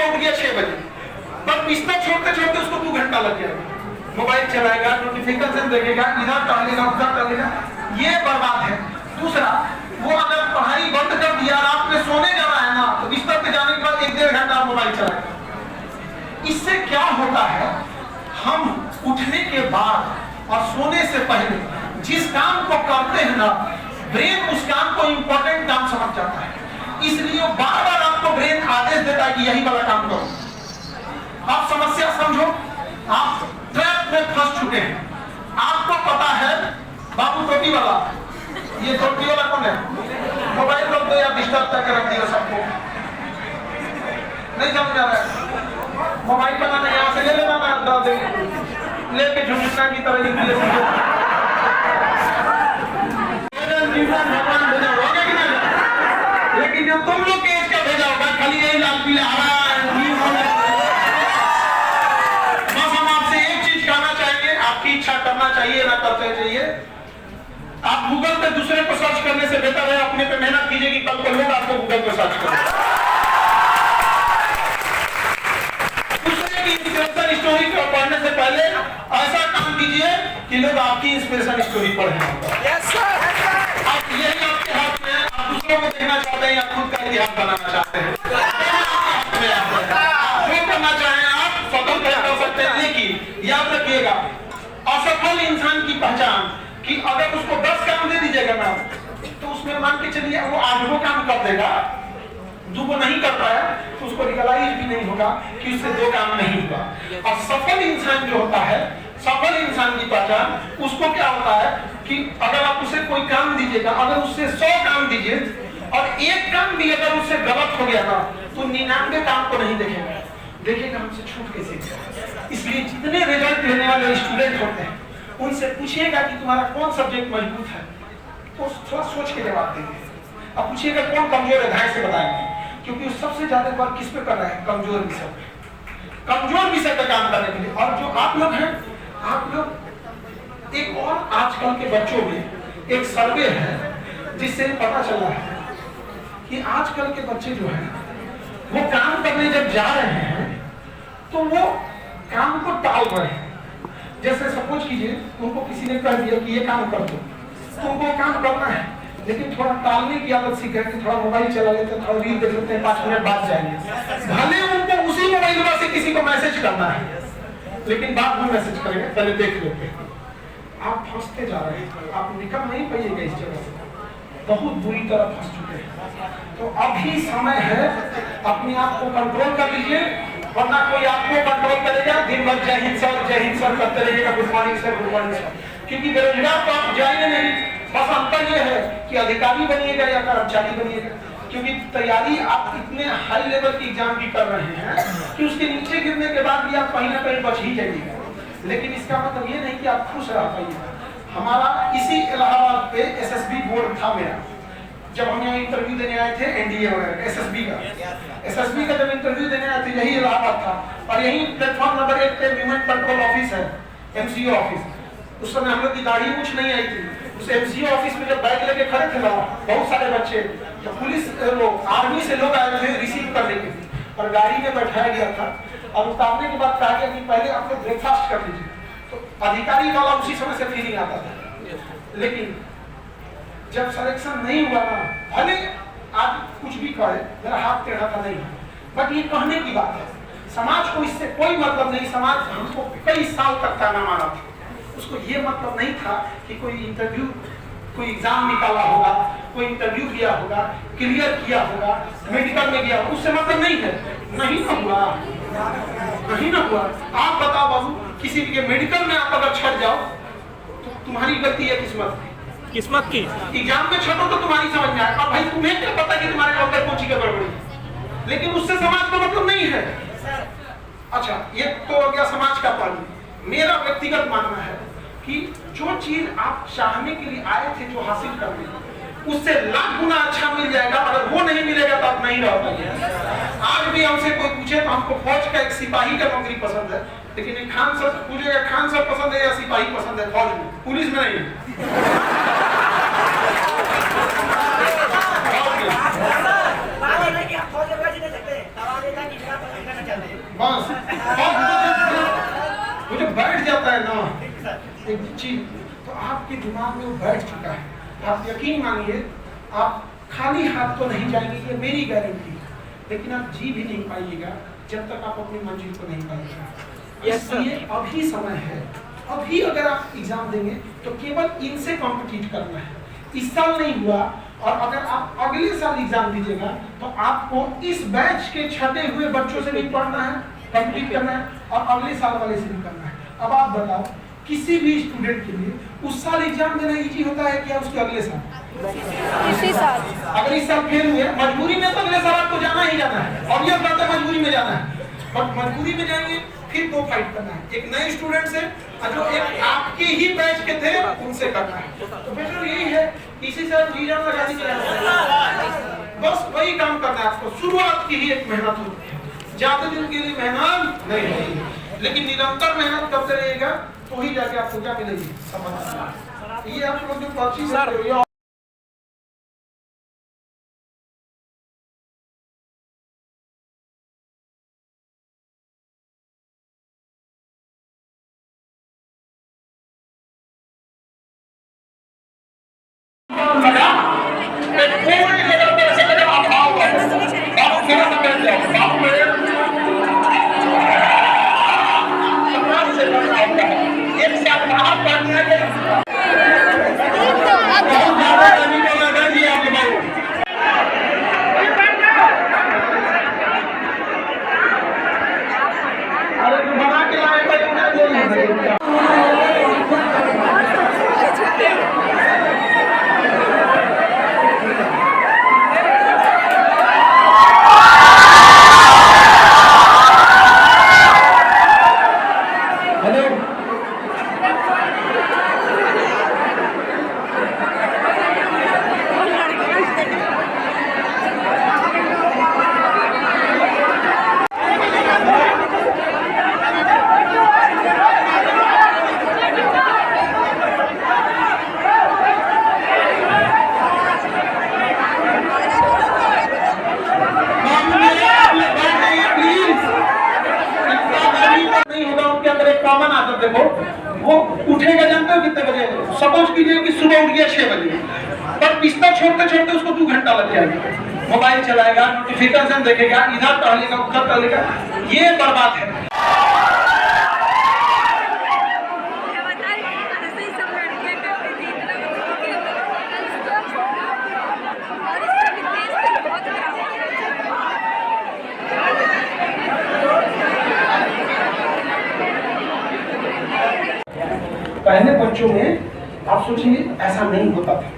सुबह उठ गया 6 बजे, बस बिस्तर छोड़ते छोड़ते उसको 2 घंटा लग जाएगा। मोबाइल चलाएगा, नोटिफिकेशन देखेगा, इधर टहलेगा उधर टहलेगा, ये बर्बाद है। दूसरा, वो अगर पढ़ाई बंद कर दिया, रात में सोने जा रहा है ना, तो बिस्तर पे जाने के बाद 1-1.5 घंटा मोबाइल चलाएगा। इससे क्या होता है, हम उठने के बाद और सोने से पहले जिस काम को करते हैं ना, ब्रेन उस काम को इंपॉर्टेंट काम समझ जाता है, इसलिए बार बार आपको ब्रेन आदेश देता है कि यही वाला काम करो। आप समस्या समझो, आप ट्रैप में फंस चुके हैं। आपको पता है बाबू टोपी वाला, ये टोपी वाला कौन है, मोबाइल रख दो या डिस्टर्ब करके रख दिया सबको, नहीं समझ आ रहा है। मोबाइल बनाना यहाँ से ले लेना ना, लेके झुमका की तरह भगवान भेजा होगा कि नहीं, लेकिन जब तुम लोग केस का भेजा होगा खाली यही लाल पीला हरा बस हम आपसे एक चीज कहना चाहेंगे, आपकी इच्छा करना चाहिए ना करते चाहिए। आप गूगल पे दूसरे को सर्च करने से बेहतर है अपने पे मेहनत कीजिए कि कल को लोग आपको गूगल पे सर्च करें। दूसरे की इंस्पिरेशन स्टोरी को पढ़ने से पहले ऐसा काम कीजिए कि लोग आपकी इंस्पिरेशन स्टोरी पढ़ें। आप यही आपके हाथ में है, आप दूसरों को देखना चाहते हैं या खुद का इतिहास बनाना चाहते हैं, आप जो करना चाहें आप स्वतंत्र कर सकते हैं। लेकिन याद रखिएगा, असफल इंसान की पहचान कि अगर उसको 10 काम दे दीजिएगा ना, तो उसमें मान के चलिए वो 8वां काम कर देगा, 2 को नहीं कर पाया तो उसको रियलाइज भी नहीं होगा कि उससे 2 काम नहीं हुआ। और सफल इंसान जो होता है, सफल इंसान की पहचान उसको क्या होता है कि अगर आप उसे कोई काम दीजिएगा, अगर उससे 100 काम दीजिए और एक काम भी अगर उससे गलत हो गया ना, तो 99 काम को नहीं देखेगा हमसे छूट कैसे गया। इसलिए जितने रिजल्ट लेने वाले स्टूडेंट होते हैं उनसे पूछिएगा कि तुम्हारा कौन सब्जेक्ट मजबूत है, तो थोड़ा सोच के जवाब देंगे। अब पूछिएगा कौन कमजोर है, ढंग से बताएंगे, क्योंकि सबसे ज्यादा वर्क किस पे कर रहे हैं, कमजोर विषय पे, कमजोर विषय पे काम करने के लिए। और जो आप लोग हैं, आप लोग एक और आजकल के बच्चों में एक सर्वे है जिससे पता चला है कि आजकल के बच्चे जो हैं वो काम करने जब जा रहे हैं तो वो काम को टाल रहे हैं। जैसे सपोज कीजिए उनको किसी ने कह दिया कि ये काम कर दो, तो उनको काम करना है, लेकिन थोड़ा टालने की आदत सीख गए कि थोड़ा मोबाइल चला लेते हैं, थोड़ा रील देख लेते हैं, 5 मिनट बाद जाएंगे। भले उनको उसी मोबाइल से किसी को मैसेज करना है, लेकिन बाद में मैसेज करेंगे, पहले देख लेते हैं। आप फंसते जा रहे हैं, आप निकल नहीं पाइएगा इस जगह से, बहुत बुरी तरह फंस चुके हैं। तो अभी समय है, अपने आप को कंट्रोल कर लीजिए, वरना कोई आपको कंट्रोल करेगा। दिन भर जय हिंद सर करते रहिएगा, good morning sir, good morning sir, क्योंकि बेरोजगार तो आप जाएंगे नहीं। बस अंतर यह है कि अधिकारी बनिएगा या कर्मचारी बनिएगा, क्योंकि तैयारी आप इतने हाई लेवल की एग्जाम की कर रहे हैं कि उसके नीचे गिरने के बाद भी आप कहीं ना कहीं बच ही जाइएगा। लेकिन इसका मतलब ये नहीं कि आप खुश रह पाइएगा। हमारा इसी इलाहाबाद पे एसएसबी बोर्ड था मेरा, जब हम यहाँ इंटरव्यू देने आए थे एनडीए वगैरह एसएसबी का जब इंटरव्यू देने आए थे, यही इलाहाबाद था। और यही प्लेटफॉर्म नंबर 1 पे वीमेन कंट्रोल ऑफिस है, एमसीओ ऑफिस। उस समय हम लोग की दाढ़ी कुछ नहीं आई थी। उस एमसीओ ऑफिस में जब बैग लेके खड़े थे ना, बहुत सारे बच्चे, तो पुलिस लोग, आर्मी से लोग आए थे रिसीव करने के लिए, और गाड़ी में बैठाया गया था। और उतारने के बाद कहा गया कि पहले आप लोग ब्रेकफास्ट कर लीजिए। तो अधिकारी वाला उसी समय से फीलिंग आता था। लेकिन जब सिलेक्शन नहीं हुआ ना, भले आज कुछ भी करे, मेरा हाथ टेढ़ा था नहीं, बट ये कहने की बात है, समाज को इससे कोई मतलब नहीं। समाज हमको कई साल तक ताना मारा था, उसको ये मतलब नहीं था कि कोई इंटरव्यू, कोई एग्जाम निकाला होगा, कोई इंटरव्यू किया होगा, क्लियर किया होगा, मेडिकल में गया, उससे मतलब नहीं है। नहीं ना हुआ, नहीं ना हुआ। आप बताओ बाबू, किसी के मेडिकल में आप अगर छट जाओ तो तुम्हारी गलती है किस्मत की। एग्जाम में छटो तो तुम्हारी समझ में आए। अब भाई तुम्हें क्या पता कि तुम्हारे अंदर कौन सी गड़बड़ी, लेकिन उससे समाज का मतलब नहीं है। अच्छा, ये तो हो गया समाज का पहलू। मेरा व्यक्तिगत मानना है कि जो चीज आप चाहने के लिए आए थे, जो हासिल करने, उससे लाख गुना अच्छा मिल जाएगा। अगर वो नहीं मिलेगा तो आप नहीं रह पाएंगे। आज भी हमसे कोई पूछे तो हमको फौज का एक सिपाही का नौकरी पसंद है, लेकिन एक खान सर पूछेगा खान सर पसंद है या सिपाही पसंद है, फौज में, पुलिस में नहीं। एक चीज, तो आपके दिमाग में वो बैठ चुका है। आप यकीन मानिए, आप खाली हाथ तो नहीं जाएंगे, ये मेरी गारंटी, लेकिन आप जी भी नहीं पाइएगा जब तक आप अपनी मंजिल को नहीं पाइएगा। इसलिए अभी समय है, अभी अगर आप एग्जाम देंगे तो केवल इनसे कॉम्पिटिट करना है। इस साल नहीं हुआ, और अगर आप अगले साल एग्जाम दीजिएगा तो आपको इस बैच के छटे हुए बच्चों से भी पढ़ना है, कम्पीट करना है, और अगले साल वाले से भी करना है। अब आप बताओ, किसी भी स्टूडेंट के लिए उस साल एग्जाम देना इजी होता है क्या उसके अगले साल? इसी साल। अगर इस साल फेल हुए मजबूरी में, तो अगले साल आपको जाना ही जाना है, और ये बात है मजबूरी में जाना है। बट मजबूरी में जाएंगे फिर दो फाइट करना है, एक नए स्टूडेंट से और जो एक आपके ही बैच के थे उनसे करना है। तो बेटर यही है, इसी से जी जान लगाने के लिए बस वही काम करना है आपको। शुरुआत की ही एक मेहनत होती है, ज्यादा दिन के लिए मेहनत नहीं होती, लेकिन निरंतर मेहनत करते रहिएगा तो ही जाके आपको क्या मिलेगी, समझ। ये आप लोग जो पर्ची से कॉमन आदत देखो, वो उठेगा जानते हो कितने बजे? सपोज कीजिए कि सुबह उठ गया 6 बजे, पर बिस्तर छोड़ते छोड़ते उसको 2 घंटा लग जाएगा। मोबाइल चलाएगा, नोटिफिकेशन देखेगा, इधर टहलेगा उधर टहलेगा, ये बर्बाद है। पहले बच्चों में आप सोचिए ऐसा नहीं होता था।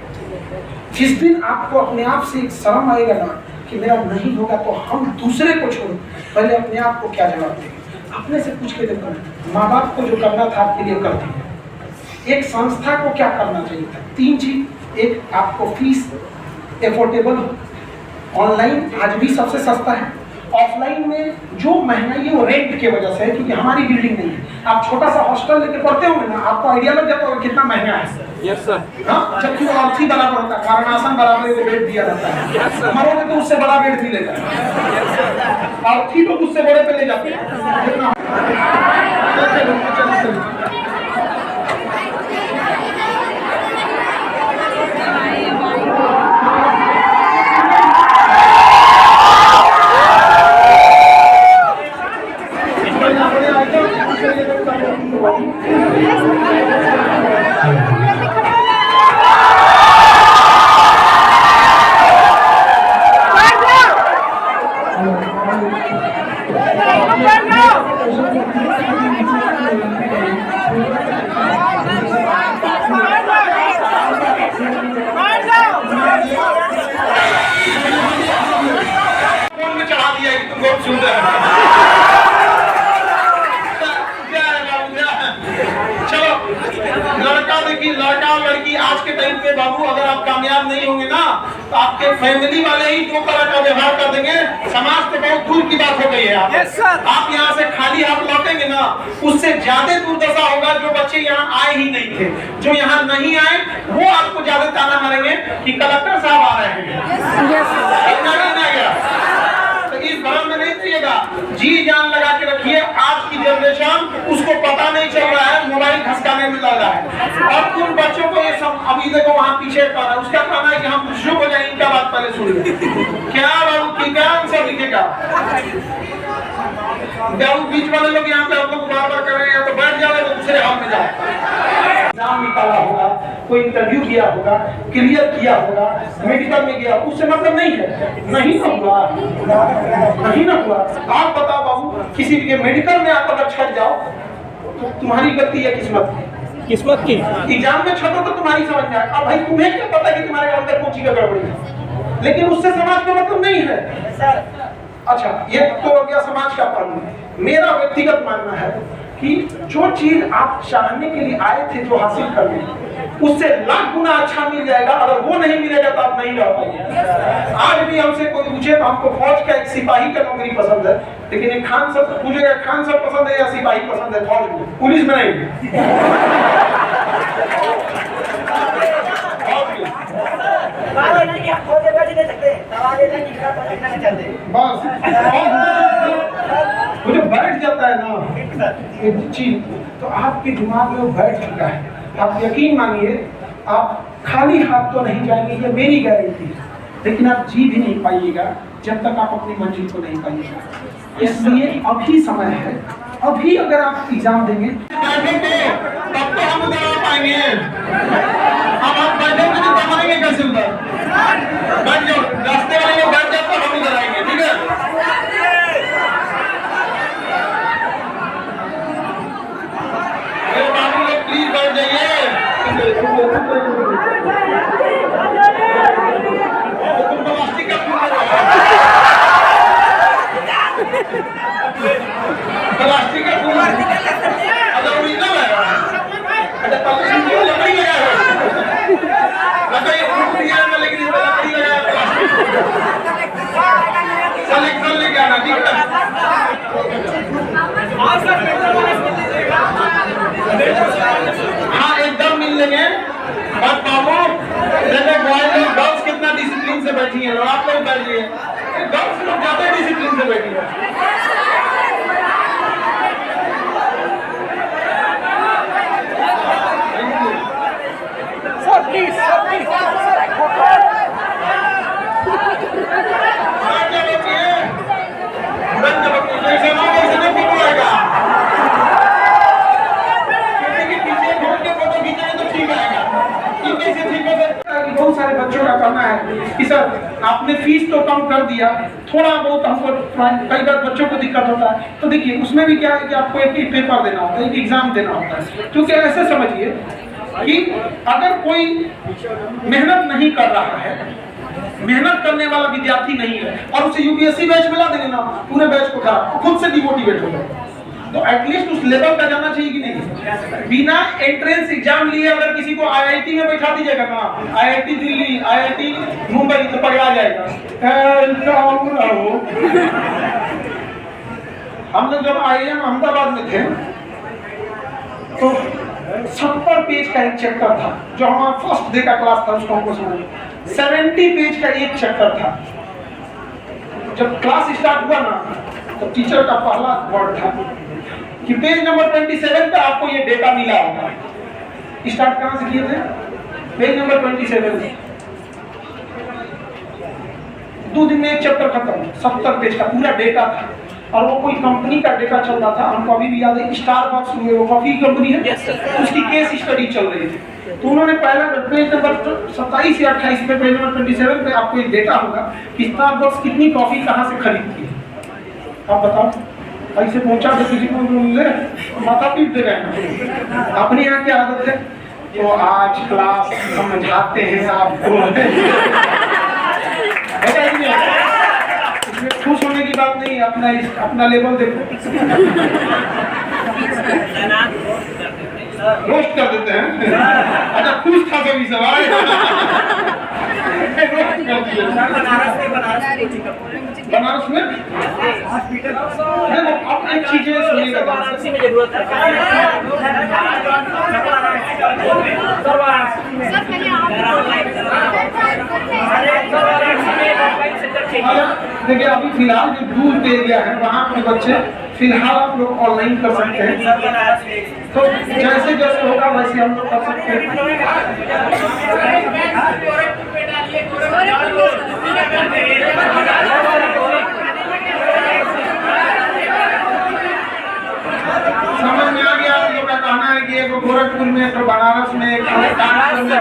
जिस दिन आपको अपने आप से एक शर्म आएगा ना कि मेरा नहीं होगा तो हम दूसरे को छोड़ो, पहले अपने आप को क्या जवाब देंगे, अपने से पूछ के देखो। माँ बाप को जो करना था आपके लिए कर दिया। एक संस्था को क्या करना चाहिए था? 3 चीज, एक आपको फीस एफोर्डेबल हो, ऑनलाइन आज भी सबसे सस्ता है, ऑफलाइन में जो महंगाई है वो रेंट की वजह से है, क्योंकि हमारी बिल्डिंग नहीं है। आप छोटा सा हॉस्टल लेके पढ़ते होंगे ना, आपको आइडिया लग जाता होगा कितना महंगा है। Yes sir. हाँ, जबकि वो अर्थी बराबर होता है, वाराणसन बराबर एक बेड दिया जाता है। मरोगे तो उससे बड़ा बेड भी लेगा, अर्थी लोग उससे बड़े पे ले जाते हैं। लड़का और लड़की आज के टाइम पे बाबू अगर आप कामयाब नहीं होंगे ना तो आपके फैमिली वाले ही 2 तरह का व्यवहार कर देंगे। समाज से बहुत दूर की बात हो गई है। आप यहाँ से खाली हाथ लौटेंगे ना, उससे ज्यादा दुर्दशा होगा जो बच्चे यहाँ आए ही नहीं थे। जो यहाँ नहीं आए वो आपको ज्यादा ताना मारेंगे कि कलेक्टर साहब आ रहे हैं। तो इस भ्रम में नहीं लीजिएगा, जी जान लगा के रखिए। आज की जनरेशन उसको पता नहीं चल रहा है, मोबाइल खसकाने में लग रहा है। और उन बच्चों को ये सब अभी देखो वहाँ पीछे कर रहा है, उसका कहना है कि हम चुप हो जाए, इनका बात पहले सुनिए। क्या बाबू की क्या आंसर लिखेगा? बीच वाले लोग यहाँ पे आप लोग बार बार कर रहे हैं, तो बैठ जाओ तो दूसरे हाल में जाओ। एग्जाम निकाला होगा, कोई इंटरव्यू किया होगा, क्लियर किया होगा, मेडिकल में गया, उससे मतलब नहीं है। नहीं ना हुआ, नहीं ना हुआ। आप बताओ बाबू, किसी के मेडिकल में आप अगर छट जाओ तो तुम्हारी गलती है किस्मत की। किस्मत की एग्जाम में छटो तो तुम्हारी समझ में आए। अब भाई तुम्हें क्या पता कि तुम्हारे अंदर कौन सी गड़बड़ी है, लेकिन उससे समाज का मतलब नहीं है। अच्छा, ये तो हो गया समाज का पहलू। मेरा व्यक्तिगत मानना है कि जो चीज आप चाहने के लिए आए थे, जो हासिल करने, उससे लाख गुना अच्छा मिल जाएगा। अगर वो नहीं मिलेगा तो आप नहीं रह पाएंगे। आज भी हमसे कोई पूछे तो हमको फौज का एक सिपाही का नौकरी पसंद है, लेकिन एक खान साहब पूछेगा खान साहब पसंद है या सिपाही पसंद है, फौज में, पुलिस में नहीं। बस वो जो बैठ जाता है ना एक चीज, तो आपके दिमाग में वो बैठ चुका है। आप यकीन मानिए, आप खाली हाथ तो नहीं जाएंगे, ये मेरी गारंटी है। लेकिन आप जी भी नहीं पाइएगा जब तक आप अपनी मंजिल को नहीं पाइएगा। इसलिए अभी समय है, अभी अगर आप एग्जाम देंगे तब तो हम उधर आ पाएंगे। अब आप बैठेंगे तो बनाएंगे कैसे उधर? बैठ जाओ, रास्ते वाले लोग बैठ जाओ तो हम उधर आएंगे, ठीक है? बाबू लोग प्लीज बैठ जाइए। प्लास्टिक का फूल, प्लास्टिक का फूल अच्छा ओरिजिनल है। अच्छा प्लास्टिक की लकड़ी लगा है, लकड़ी फूल दिया है, लेकिन इसमें लकड़ी लगा है, प्लास्टिक। सिलेक्शन लेके आना, ठीक है? हाँ एकदम मिल लेंगे। बस बाबू देखो बॉयज और गर्ल्स कितना डिसिप्लिन से बैठी है, और आप लोग बैठिए। गर्ल्स लोग ज्यादा डिसिप्लिन से बैठी है। सर प्लीज बहुत सारे बच्चों का कहना है कि सर आपने फीस तो कम कर दिया, थोड़ा बहुत हमको कई बार बच्चों को दिक्कत होता है। तो देखिए उसमें भी क्या है कि आपको एक पेपर देना होता है, एक एग्जाम देना होता है। क्योंकि ऐसे समझिए कि अगर कोई मेहनत नहीं कर रहा है, मेहनत करने वाला विद्यार्थी नहीं है, और उसे यूपीएससी बैच मिला देंगे ना, पूरे बैच को खराब, खुद से डिमोटिवेट हो जाए। तो एटलीस्ट उस लेवल का जाना चाहिए कि नहीं? बिना एंट्रेंस एग्जाम लिए अगर किसी को आईआईटी में बैठा दीजिएगा ना, आईआईटी दिल्ली, आईआईटी मुंबई, तो पकड़ा जाएगा। हम लोग जब आईएम अहमदाबाद में थे तो 70 पेज का एक चैप्टर था, जो हमारा फर्स्ट डे का क्लास था, उसको हमको समझ 70 पेज का एक चैप्टर था। जब क्लास स्टार्ट हुआ ना, तो टीचर का पहला वर्ड था कि पेज नंबर 27 पे आपको ये डेटा मिला होगा। स्टार्ट कहां से किए थे? पेज नंबर 27 से। 2 दिन में एक चैप्टर खत्म, 70 पेज का पूरा डेटा था। और वो कोई कंपनी का डेटा चल रहा था, हमको अभी भी याद है, स्टारबक्स में, वो कॉफी कंपनी है, उसकी केस स्टडी चल रही थी। तो उन्होंने पहला पेज नंबर 27 या 28 पे, पेज नंबर 27 पे आपको एक डेटा होगा कि स्टारबक्स कितनी कॉफी कहां से खरीदती है। आप बताओ, ऐसे पहुंचा दो किसी को, माथा पीट दे रहे हैं। अपनी यहाँ की आदत है, तो आज क्लास समझाते हैं आपको। इसमें खुश होने की बात नहीं, अपना लेवल देखो। रोस्ट कर देते हैं। अच्छा खुश था सभी सब बनारस में अब एक चीजें सुनिएगा, वाराणसी में जरूरत है। सर पहले आप देखिए अभी फिलहाल जो दूर एरिया है वहाँ के बच्चे फिलहाल आप लोग ऑनलाइन कर सकते हैं, तो जैसे जैसे होगा वैसे हम लोग कर सकते हैं। समझ में आ गया? आप लोग का कहना है कि एक गोरखपुर में, एक बनारस में, एक कानपुर में,